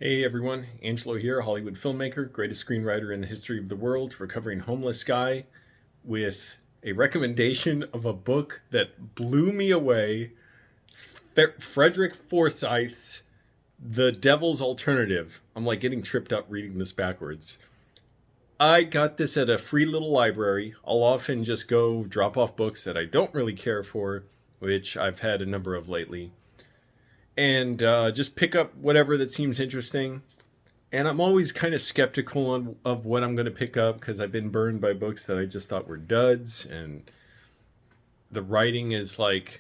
Hey everyone, Angelo here, Hollywood filmmaker, greatest screenwriter in the history of the world, recovering homeless guy, with a recommendation of a book that blew me away, Frederick Forsyth's The Devil's Alternative. I'm like getting tripped up reading this backwards. I got this at a free little library. I'll often just go drop off books that I don't really care for, which I've had a number of lately, and just pick up whatever that seems interesting. And I'm always kind of skeptical of what I'm going to pick up because I've been burned by books that I just thought were duds, and the writing is like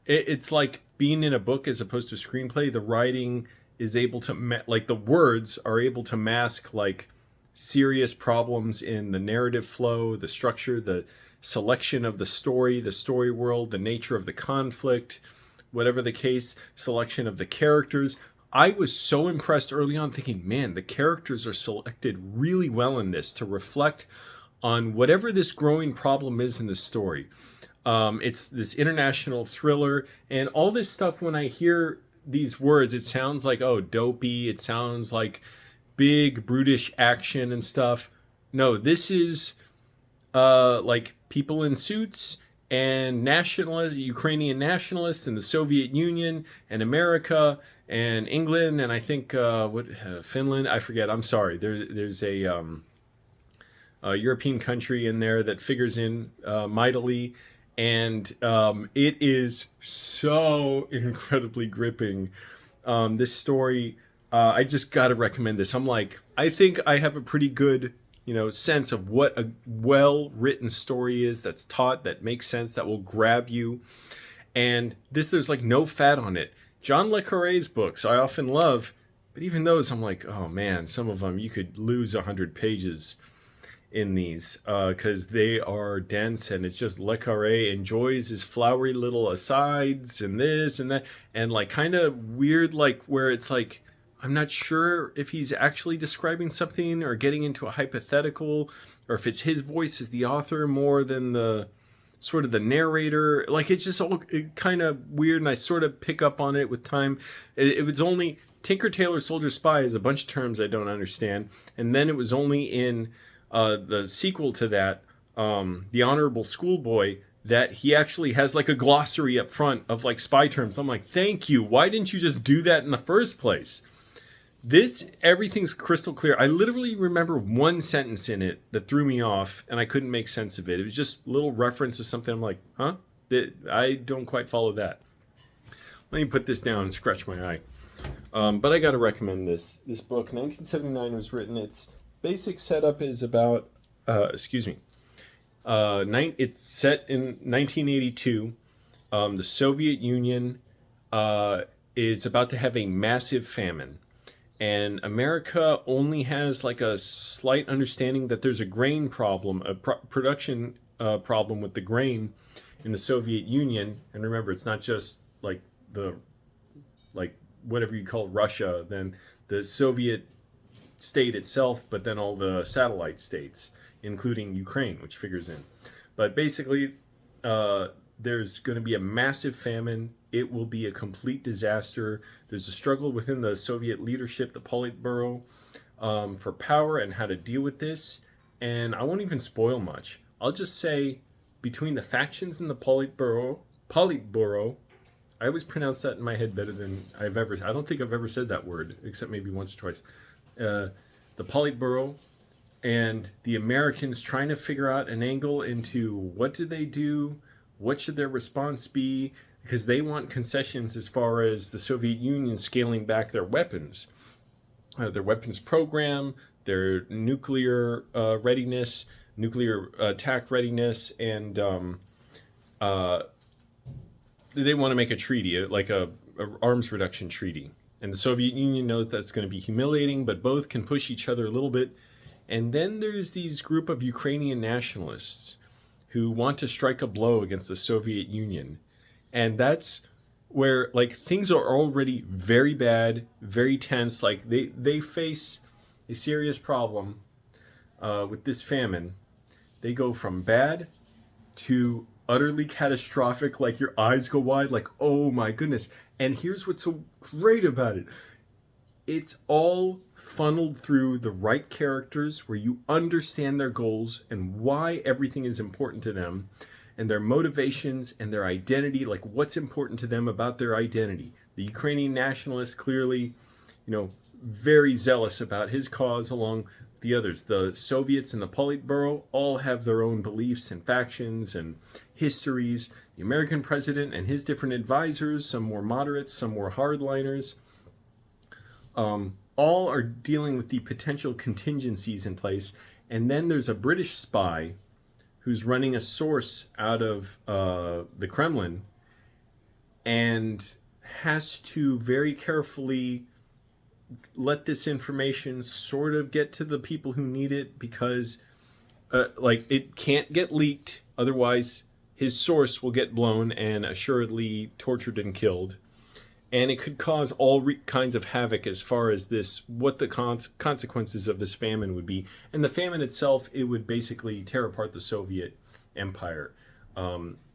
it's like being in a book as opposed to a screenplay. The writing is able to like the words are able to mask like serious problems in the narrative flow, the structure, the selection of the story world, the nature of the conflict, whatever the case, selection of the characters. I was so impressed early on, thinking, man, the characters are selected really well in this to reflect on whatever this growing problem is in the story. It's this international thriller, and all this stuff. When I hear these words, it sounds like, oh, dopey. It sounds like big, brutish action and stuff. No, this is like people in suits and nationalists, Ukrainian nationalists, and the Soviet Union and America and England, and I think Finland. I forget. I'm sorry. There's a European country in there that figures in mightily, and it is so incredibly gripping. This story, I just got to recommend this. I'm like, I think I have a pretty good sense of what a well written story is, that's taught, that makes sense, that will grab you. And this, there's like no fat on it. John le Carre's books I often love, but even those I'm like, oh man, some of them you could lose 100 pages in these because they are dense, and it's just le Carre enjoys his flowery little asides and this and that, and like kind of weird, like where it's like I'm not sure if he's actually describing something or getting into a hypothetical, or if it's his voice as the author more than the sort of the narrator. Like it's just all kind of weird, and I sort of pick up on it with time. It was only Tinker Tailor Soldier Spy is a bunch of terms I don't understand, and then it was only in the sequel to that, The Honorable Schoolboy, that he actually has like a glossary up front of like spy terms. I'm like, thank you. Why didn't you just do that in the first place? This, everything's crystal clear. I literally remember one sentence in it that threw me off, and I couldn't make sense of it. It was just little reference to something. I'm like, huh? I don't quite follow that. Let me put this down and scratch my eye. But I got to recommend this book. 1979 was written. Its basic setup is about, excuse me, it's set in 1982. The Soviet Union is about to have a massive famine, and America only has like a slight understanding that there's a grain problem, a production problem with the grain in the Soviet Union. And remember, it's not just like the like whatever you call Russia, then the Soviet state itself, but then all the satellite states, including Ukraine, which figures in. But basically, there's going to be a massive famine. It will be a complete disaster. There's a struggle within the Soviet leadership, the Politburo, for power and how to deal with this. And I won't even spoil much. I'll just say between the factions in the Politburo, I always pronounce that in my head better than I've ever. I don't think I've ever said that word except maybe once or twice. The Politburo and the Americans trying to figure out an angle into what do they do, what should their response be, because they want concessions as far as the Soviet Union scaling back their weapons program, their nuclear readiness, nuclear attack readiness, and they want to make a treaty, like a arms reduction treaty. And the Soviet Union knows that's going to be humiliating, but both can push each other a little bit. And then there's these group of Ukrainian nationalists who want to strike a blow against the Soviet Union. And that's where like things are already very bad, very tense. Like they face a serious problem with this famine. They go from bad to utterly catastrophic, like your eyes go wide, like, oh my goodness. And here's what's so great about it. it's all funneled through the right characters where you understand their goals and why everything is important to them and their motivations and their identity, like what's important to them about their identity. The Ukrainian nationalist, clearly, very zealous about his cause along the others. The Soviets and the Politburo all have their own beliefs and factions and histories. The American president and his different advisors, some more moderates, some more hardliners, all are dealing with the potential contingencies in place. And then there's a British spy who's running a source out of the Kremlin and has to very carefully let this information sort of get to the people who need it, because it can't get leaked, otherwise his source will get blown and assuredly tortured and killed, and it could cause all kinds of havoc as far as what the consequences of this famine would be. And the famine itself, it would basically tear apart the Soviet Empire.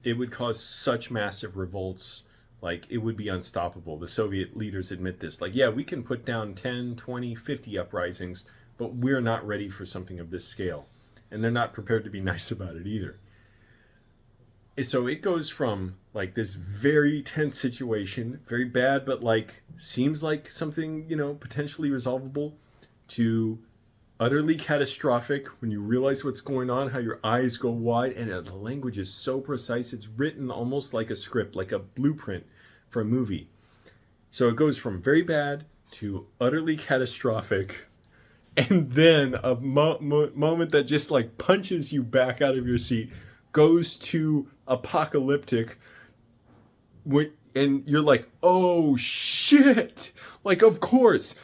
It would cause such massive revolts. Like, it would be unstoppable. The Soviet leaders admit this. Like, yeah, we can put down 10, 20, 50 uprisings, but we're not ready for something of this scale. And they're not prepared to be nice about it either. So it goes from, like, this very tense situation, very bad, but, like, seems like something, potentially resolvable, to utterly catastrophic when you realize what's going on, how your eyes go wide, and the language is so precise. It's written almost like a script, like a blueprint for a movie. So it goes from very bad to utterly catastrophic, and then a moment that just like punches you back out of your seat goes to apocalyptic, and you're like, oh shit, like of course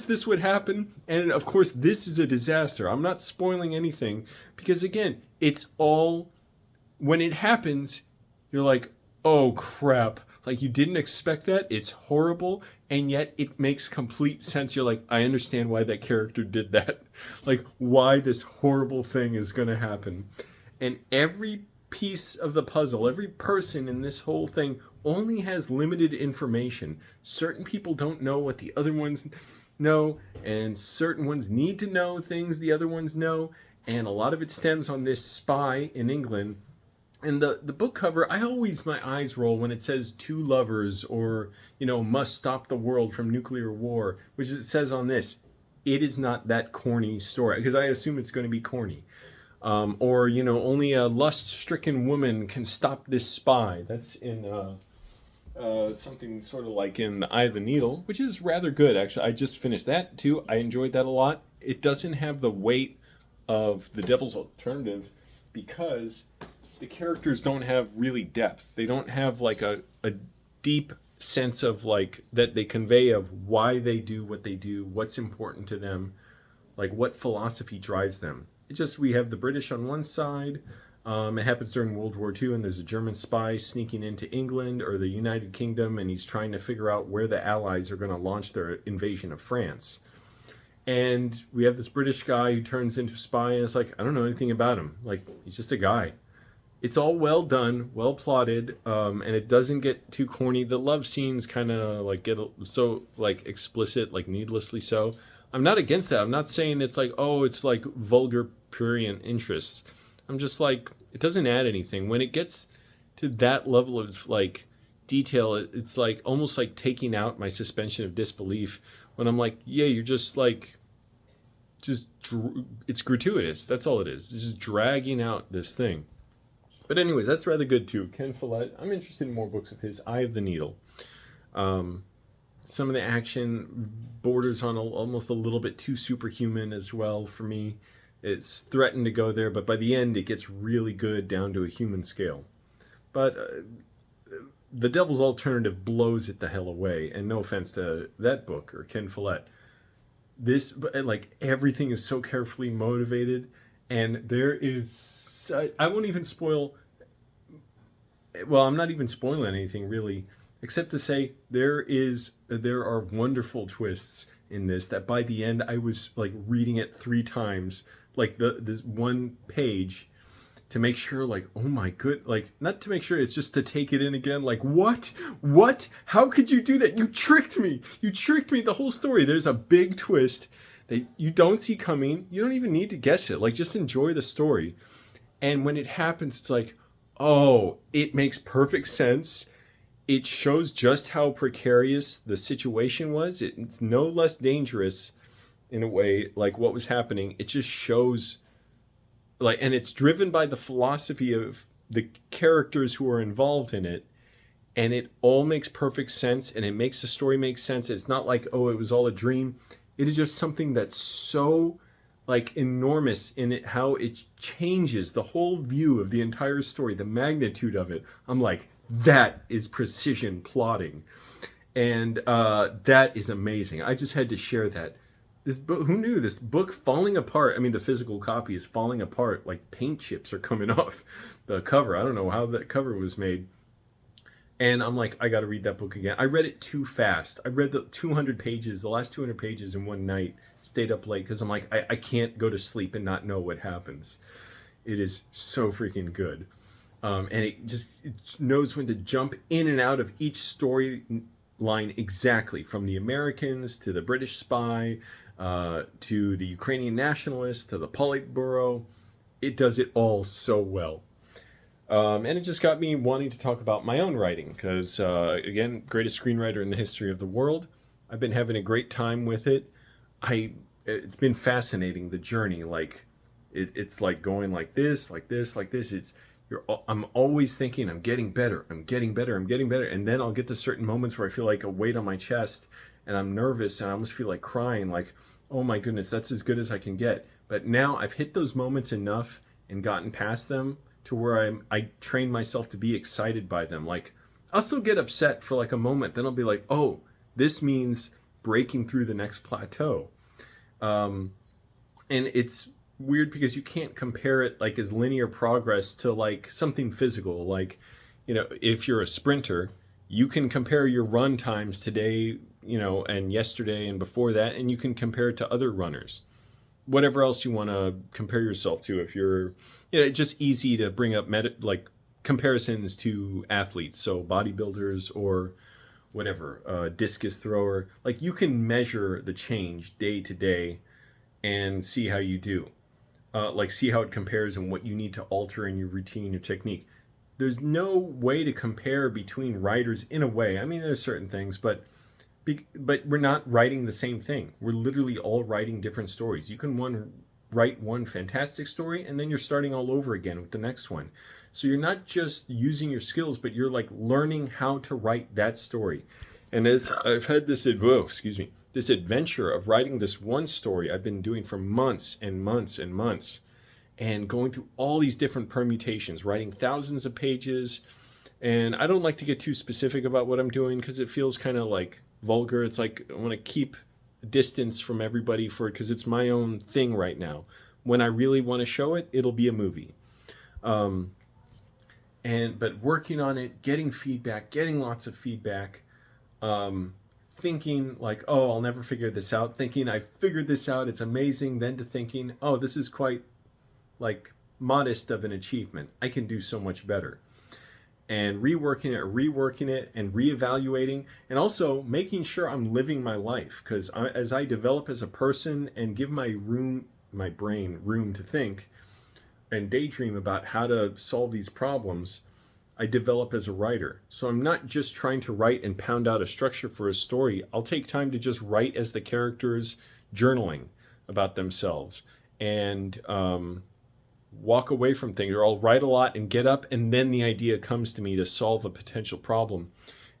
this would happen, and of course this is a disaster. I'm not spoiling anything, because again, it's all, when it happens, you're like, oh crap, like you didn't expect that, it's horrible, and yet it makes complete sense. You're like, I understand why that character did that, like why this horrible thing is going to happen. And every piece of the puzzle, every person in this whole thing only has limited information. Certain people don't know what the other ones know, and certain ones need to know things the other ones know, and a lot of it stems on this spy in England. And the book cover, my eyes roll when it says two lovers, or, must stop the world from nuclear war, which it says on this. It is not that corny story, because I assume it's going to be corny. Or, only a lust-stricken woman can stop this spy. That's in something sort of like in The Eye of the Needle, which is rather good, actually. I just finished that, too. I enjoyed that a lot. It doesn't have the weight of The Devil's Alternative, because the characters don't have really depth. They don't have, like, a deep sense of, like, that they convey of why they do what they do, what's important to them, like, what philosophy drives them. We have the British on one side. It happens during World War II, and there's a German spy sneaking into England or the United Kingdom, and he's trying to figure out where the Allies are going to launch their invasion of France. And we have this British guy who turns into a spy, and it's like, I don't know anything about him. Like, he's just a guy. It's all well done, well plotted, and it doesn't get too corny. The love scenes kind of like get so like explicit, like needlessly so. I'm not against that. I'm not saying it's like, oh, it's like vulgar prurient interests. I'm just like, it doesn't add anything. When it gets to that level of like detail, it's like almost like taking out my suspension of disbelief when I'm like, yeah, you're just like, it's gratuitous. That's all it is. It's just dragging out this thing. But anyways, that's rather good too. Ken Follett, I'm interested in more books of his. Eye of the Needle. Some of the action borders on almost a little bit too superhuman as well for me. It's threatened to go there, but by the end it gets really good down to a human scale. But The Devil's Alternative blows it the hell away, and no offense to that book or Ken Follett. This, like, everything is so carefully motivated, and there is, I won't even spoil, well, I'm not even spoiling anything really, except to say there are wonderful twists in this that by the end I was like reading it 3 times, like this one page, to make sure, like, oh my good, like, not to make sure, it's just to take it in again. Like, what, how could you do that? You tricked me, the whole story. There's a big twist that you don't see coming. You don't even need to guess it. Like, just enjoy the story. And when it happens, it's like, oh, it makes perfect sense. It shows just how precarious the situation was. It's no less dangerous in a way, like what was happening. It just shows, like, and it's driven by the philosophy of the characters who are involved in it. And it all makes perfect sense, and it makes the story make sense. It's not like, oh, it was all a dream. It is just something that's so, like, enormous in it, how it changes the whole view of the entire story, the magnitude of it. I'm like, that is precision plotting. And that is amazing. I just had to share that. This book, who knew this book falling apart? I mean, the physical copy is falling apart, like paint chips are coming off the cover. I don't know how that cover was made. And I'm like, I got to read that book again. I read it too fast. I read the 200 pages, the last 200 pages in one night, stayed up late because I'm like, I can't go to sleep and not know what happens. It is so freaking good. And it knows when to jump in and out of each storyline exactly, from the Americans to the British spy, to the Ukrainian nationalists, to the Politburo. It does it all so well. And it just got me wanting to talk about my own writing because, again, greatest screenwriter in the history of the world. I've been having a great time with it. It's been fascinating, the journey. Like, it's like going like this, like this, like this. I'm always thinking, I'm getting better, I'm getting better, I'm getting better. And then I'll get to certain moments where I feel like a weight on my chest and I'm nervous and I almost feel like crying, like, oh my goodness, that's as good as I can get. But now I've hit those moments enough and gotten past them to where I train myself to be excited by them. Like, I'll still get upset for like a moment, then I'll be like, oh, this means breaking through the next plateau. And it's weird because you can't compare it like as linear progress to like something physical. Like, if you're a sprinter, you can compare your run times today, and yesterday and before that, and you can compare it to other runners. Whatever else you want to compare yourself to. If you're, it's just easy to bring up like comparisons to athletes, so bodybuilders or whatever, discus thrower. Like, you can measure the change day to day and see how you do. Like, see how it compares and what you need to alter in your routine, your technique. There's no way to compare between writers in a way. I mean, there's certain things, but we're not writing the same thing. We're literally all writing different stories. You can write one fantastic story, and then you're starting all over again with the next one. So you're not just using your skills, but you're like learning how to write that story. And as I've had this adventure of writing this one story I've been doing for months and months and months, and going through all these different permutations, writing thousands of pages. And I don't like to get too specific about what I'm doing because it feels kind of like vulgar. It's like I want to keep distance from everybody because it's my own thing right now. When I really want to show it, it'll be a movie. But working on it, getting feedback, getting lots of feedback, thinking like, oh, I'll never figure this out, thinking I figured this out, it's amazing, then to thinking, oh, this is quite like modest of an achievement, I can do so much better. And reworking it and reevaluating, and also making sure I'm living my life, because as I develop as a person and give my brain room to think and daydream about how to solve these problems, I develop as a writer. So I'm not just trying to write and pound out a structure for a story. I'll take time to just write as the characters journaling about themselves, and walk away from things, or I'll write a lot and get up, and then the idea comes to me to solve a potential problem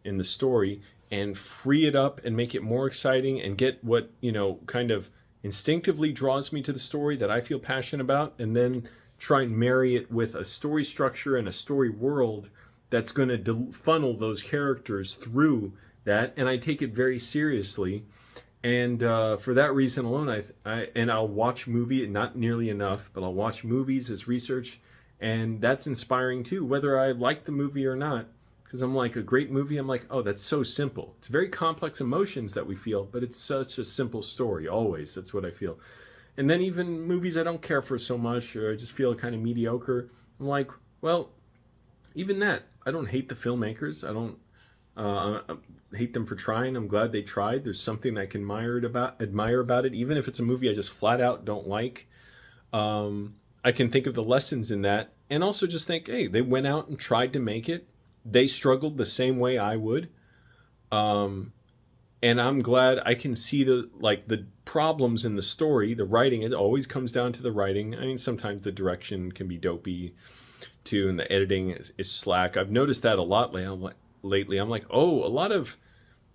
in the story and free it up and make it more exciting and get what, kind of instinctively draws me to the story that I feel passionate about, and then try and marry it with a story structure and a story world that's going to funnel those characters through that. And I take it very seriously. And for that reason alone, I'll watch movies, not nearly enough, but I'll watch movies as research, and that's inspiring too, whether I like the movie or not, because I'm like, a great movie, I'm like, oh, that's so simple. It's very complex emotions that we feel, but it's such a simple story, always. That's what I feel. And then even movies I don't care for so much, or I just feel kind of mediocre, I'm like, well, even that, I don't hate the filmmakers. I don't hate them for trying. I'm glad they tried. There's something I can admire about it, even if it's a movie I just flat out don't like. I can think of the lessons in that, and also just think, hey, they went out and tried to make it. They struggled the same way I would. Um, and I'm glad I can see the problems in the story, the writing. It always comes down to the writing. I mean, sometimes the direction can be dopey too, and the editing is slack. I've noticed that a lot lately. I'm like, oh, a lot of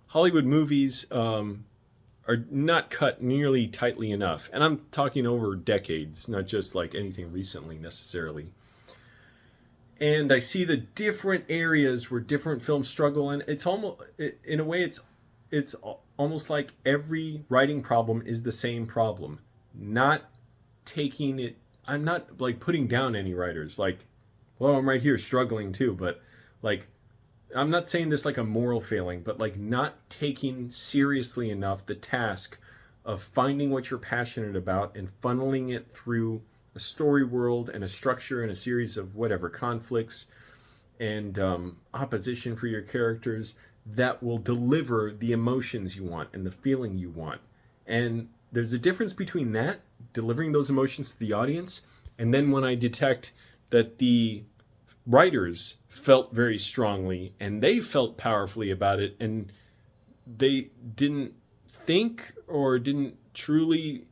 Hollywood movies are not cut nearly tightly enough, and I'm talking over decades, not just like anything recently necessarily. And I see the different areas where different films struggle, and it's almost, in a way, it's almost like every writing problem is the same problem. Not taking it. I'm not like putting down any writers. Like, well, I'm right here struggling too, but like I'm not saying this like a moral failing, but like not taking seriously enough the task of finding what you're passionate about and funneling it through a story world and a structure and a series of whatever conflicts and opposition for your characters that will deliver the emotions you want and the feeling you want. And there's a difference between that, delivering those emotions to the audience, and then when I detect that the writers felt very strongly and they felt powerfully about it, and they didn't think or didn't truly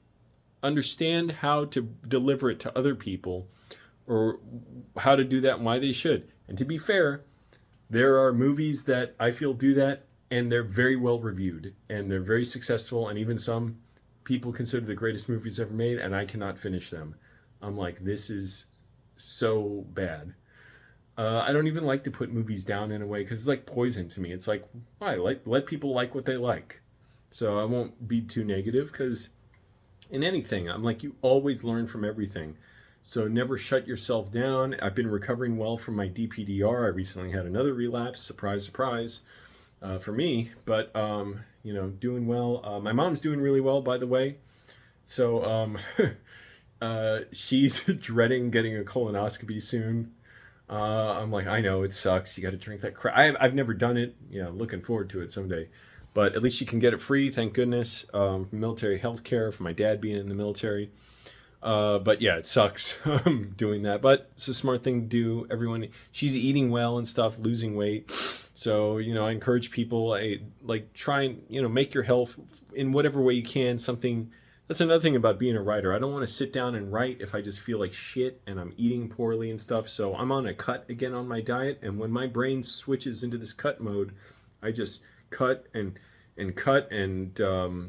understand how to deliver it to other people or how to do that and why they should. And to be fair, there are movies that I feel do that, and they're very well reviewed and they're very successful, and even some people consider the greatest movies ever made, and I cannot finish them. I'm like, this is so bad. I don't even like to put movies down in a way because it's like poison to me. It's like, why? Let people like what they like. So I won't be too negative because in anything, I'm like, you always learn from everything. So never shut yourself down. I've been recovering well from my DPDR. I recently had another relapse. Surprise, surprise, for me. But doing well. My mom's doing really well, by the way. So she's dreading getting a colonoscopy soon. I'm like, I know it sucks. You got to drink that crap. I've never done it. Looking forward to it someday. But at least you can get it free, thank goodness. Military health care for my dad being in the military. But yeah, it sucks doing that. But it's a smart thing to do. Everyone, she's eating well and stuff, losing weight. So I encourage people, like try and make your health in whatever way you can something. That's another thing about being a writer. I don't want to sit down and write if I just feel like shit and I'm eating poorly and stuff. So I'm on a cut again on my diet, and when my brain switches into this cut mode, I just cut and cut and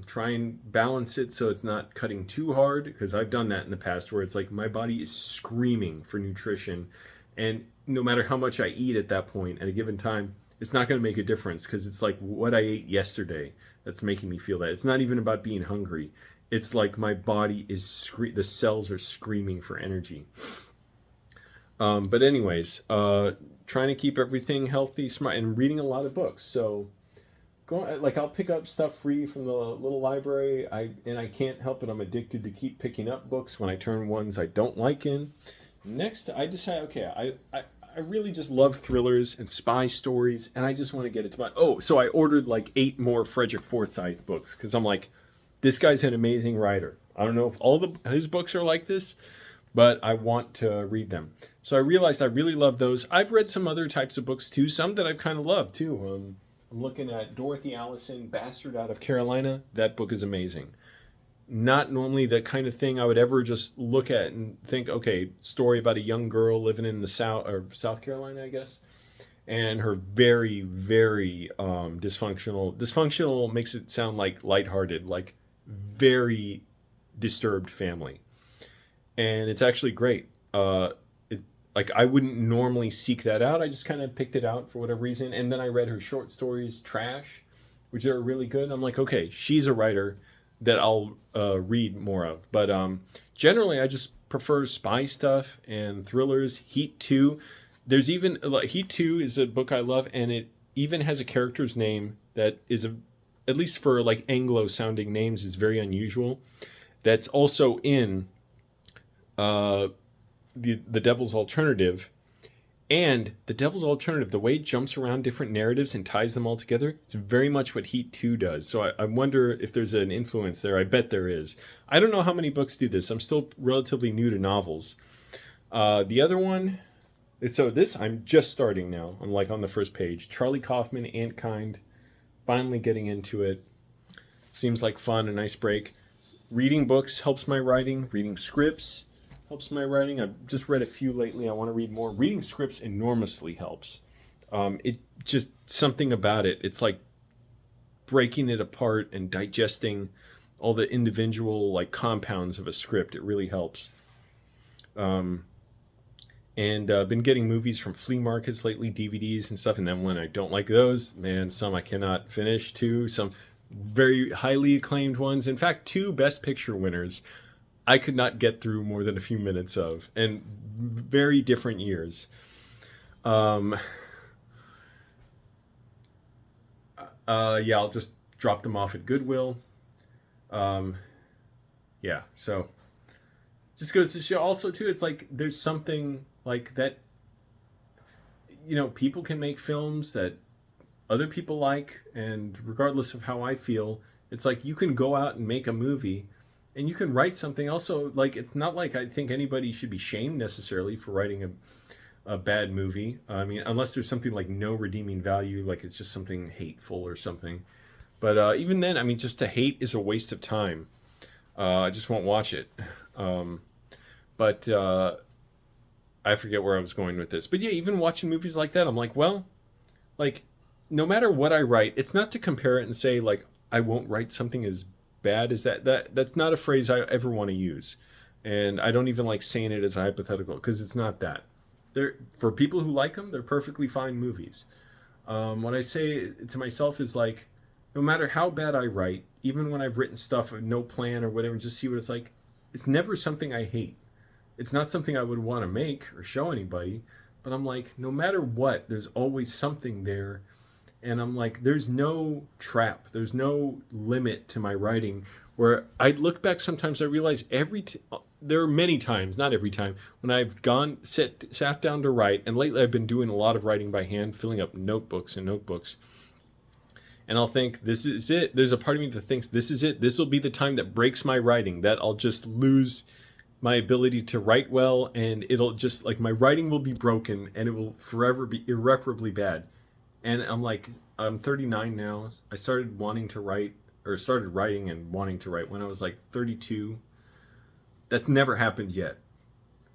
try and balance it so it's not cutting too hard, because I've done that in the past where it's like my body is screaming for nutrition, and no matter how much I eat at that point at a given time, it's not going to make a difference because it's like what I ate yesterday that's making me feel that. It's not even about being hungry. It's like my body is the cells are screaming for energy. But anyways, trying to keep everything healthy, smart, and reading a lot of books. So I'll pick up stuff free from the little library. I can't help it. I'm addicted to keep picking up books when I turn ones I don't like in. Next, I decide, okay, I really just love thrillers and spy stories, and I just want to get it to my. Oh, so I ordered like 8 more Frederick Forsyth books because I'm like, this guy's an amazing writer. I don't know if all his books are like this, but I want to read them. So I realized I really love those. I've read some other types of books too, some that I've kind of loved too. I'm looking at Dorothy Allison, Bastard Out of Carolina. That book is amazing. Not normally the kind of thing I would ever just look at and think, okay, story about a young girl living in the South Carolina, I guess, and her very, very dysfunctional. Dysfunctional makes it sound like lighthearted, like very disturbed family, and it's actually great. Like I wouldn't normally seek that out. I just kind of picked it out for whatever reason, and then I read her short stories, Trash, which are really good. I'm like, okay, she's a writer that I'll read more of. But generally, I just prefer spy stuff and thrillers. Heat 2. There's even Heat 2 is a book I love, and it even has a character's name that is at least for like Anglo-sounding names, is very unusual. That's also in the Devil's Alternative. And The Devil's Alternative, the way it jumps around different narratives and ties them all together, it's very much what Heat 2 does. So I wonder if there's an influence there. I bet there is. I don't know how many books do this. I'm still relatively new to novels. The other one, so this, I'm just starting now. I'm like on the first page. Charlie Kaufman, Antkind. Finally getting into it. Seems like fun, a nice break. Reading books helps my writing. Reading scripts helps my writing. I've just read a few lately. I want to read more. Reading scripts enormously helps. It just something about it. It's like breaking it apart and digesting all the individual like compounds of a script. It really helps. And been getting movies from flea markets lately, DVDs and stuff. And then when I don't like those, man, some I cannot finish. Some very highly acclaimed ones. In fact, 2 Best Picture winners I could not get through more than a few minutes of, and very different years. Yeah, I'll just drop them off at Goodwill. Yeah, so just goes to show also too, it's like there's something like that, people can make films that other people like, and regardless of how I feel, it's like you can go out and make a movie and you can write something also. Like, it's not like I think anybody should be shamed necessarily for writing a bad movie. I mean, unless there's something like no redeeming value, like it's just something hateful or something. But even then, I mean, just to hate is a waste of time. I just won't watch it. But I forget where I was going with this. But yeah, even watching movies like that, I'm like, well, like, no matter what I write, it's not to compare it and say, like, I won't write something as bad as that. That's not a phrase I ever want to use. And I don't even like saying it as a hypothetical, because it's not that. For people who like them, they're perfectly fine movies. What I say to myself is like, no matter how bad I write, even when I've written stuff with no plan or whatever, just see what it's like. It's never something I hate. It's not something I would want to make or show anybody. But I'm like, no matter what, there's always something there. And I'm like, there's no trap. There's no limit to my writing. Where I look back sometimes, I realize there are many times, not every time, when I've sat down to write. And lately I've been doing a lot of writing by hand, filling up notebooks and notebooks. And I'll think, this is it. There's a part of me that thinks, this is it. This will be the time that breaks my writing, that I'll just lose my ability to write well. And it'll just, like, my writing will be broken and it will forever be irreparably bad. And I'm like, I'm 39 now. I started writing and wanting to write when I was like 32. That's never happened yet.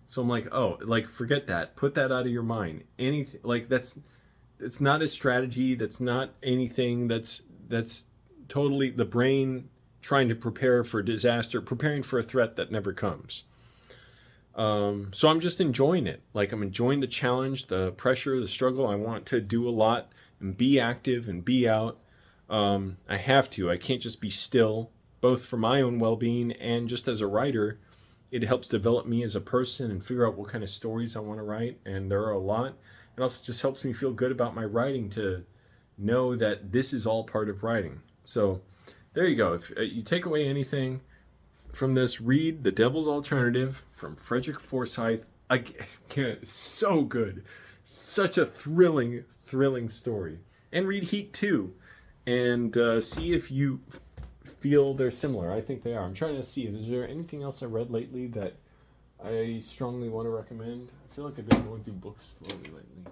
So I'm like, oh, like, forget that. Put that out of your mind. Anything, like, it's not a strategy. That's not anything. That's totally the brain trying to prepare for disaster, preparing for a threat that never comes. So I'm just enjoying it. Like, I'm enjoying the challenge, the pressure, the struggle. I want to do a lot and be active and be out. I have to. I can't just be still, both for my own well-being and just as a writer. It helps develop me as a person and figure out what kind of stories I want to write. And there are a lot. It also just helps me feel good about my writing, to know that this is all part of writing. So there you go. If you take away anything from this, read The Devil's Alternative from Frederick Forsyth. I can't, so good. Such a thrilling story. And read Heat 2 and see if you feel they're similar. I think they are. I'm trying to see, is there anything else I read lately that I strongly want to recommend? I feel like I've been going through books slowly lately.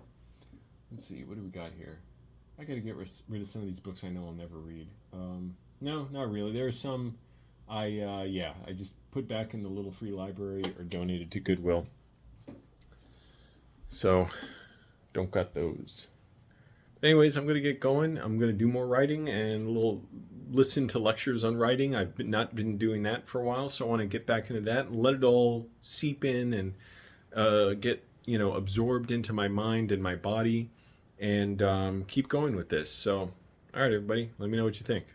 Let's see, what do we got here? I gotta get rid of some of these books I know I'll never read. No, not really. There are some I just put back in the little free library or donated to Goodwill. So, don't got those. Anyways, I'm going to get going. I'm going to do more writing and listen to lectures on writing. I've not been doing that for a while, so I want to get back into that and let it all seep in and get absorbed into my mind and my body, and keep going with this. So, all right, everybody, let me know what you think.